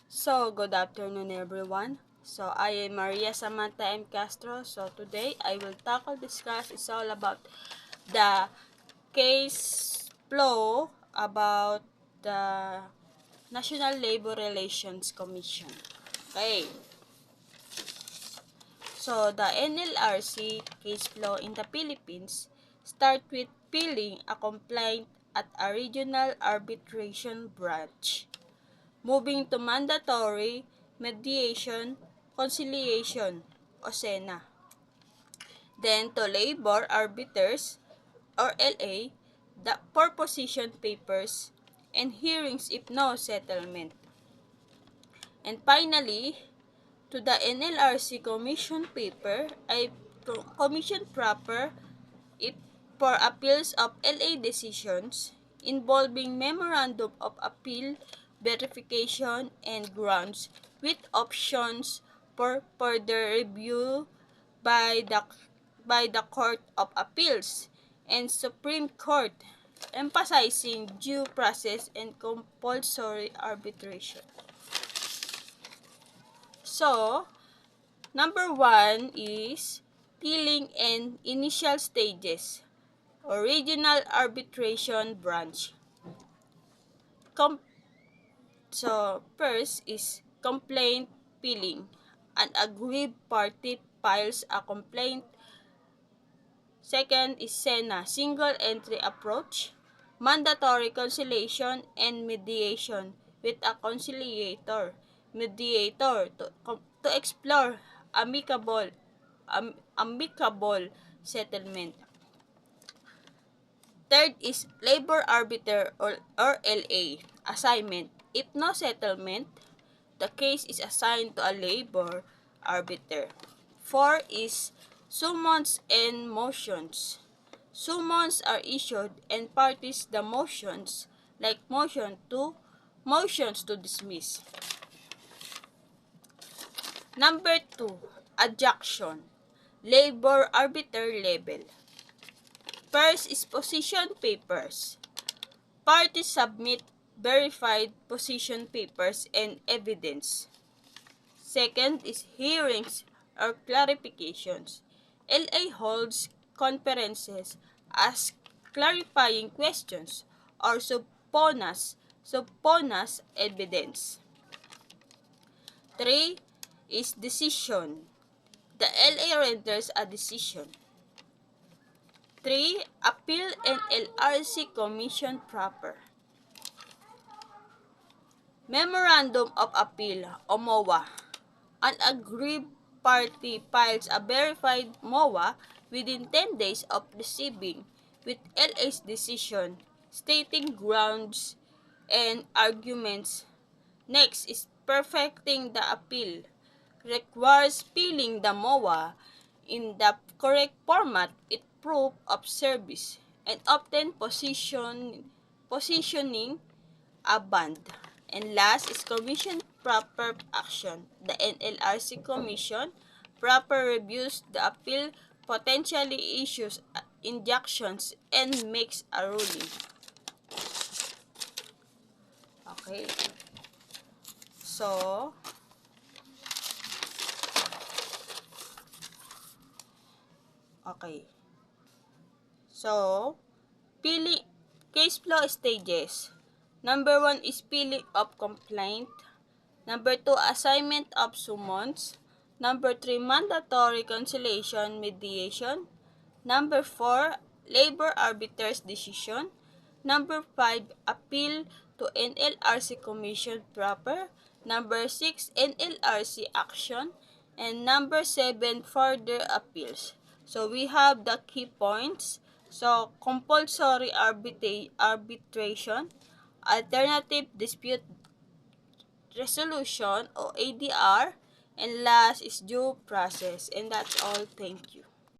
So, good afternoon everyone. So, I am Maria Samantha M. Castro. So, today I will discuss is all about the case flow about the National Labor Relations Commission. Okay. So, the NLRC case flow in the Philippines start with filing a complaint at a regional arbitration branch, moving to mandatory mediation conciliation o SENA, then to labor arbiters or LA for position papers and hearings if no settlement, and finally to the NLRC commission paper ay commission proper if for appeals of LA decisions involving memorandum of appeal, verification, and grounds with options for further review by the Court of Appeals and Supreme Court, emphasizing due process and compulsory arbitration. So, number 1 is filing and initial stages. Original arbitration branch. First is complaint filing. An aggrieved party files a complaint. Second is SENA, single entry approach, mandatory conciliation and mediation with a conciliator, mediator to explore amicable settlement. Third is labor arbiter or LA assignment. If no settlement, the case is assigned to a labor arbiter. 4 is summons and motions. Summons are issued and parties the motions like motions to dismiss. Number 2, adjunction. Labor arbiter level. First is position papers. Parties submit verified position papers and evidence. Second is hearings or clarifications. LA holds conferences, asks clarifying questions, or subpoenas evidence. 3 is decision. The LA renders a decision. 3. Appeal and LRC Commission proper. Memorandum of Appeal o MOA. An aggrieved party files a verified MOA within 10 days of receiving with LA's decision, stating grounds and arguments. Next is perfecting the appeal. Requires filling the MOA in the correct format with proof of service and often positioning a band. And last is commission proper action. The NLRC Commission proper reviews the appeal, potentially issues injunctions, and makes a ruling. Okay. So, okay. So, case flow stages. Number 1 is filing of complaint. Number 2, assignment of summons. Number 3, mandatory conciliation mediation. Number 4, labor arbiter's decision. Number 5, appeal to NLRC Commission proper. Number 6, NLRC action. And number 7, further appeals. So, we have the key points. So, compulsory arbitration, alternative dispute resolution o ADR, and last is due process. And that's all. Thank you.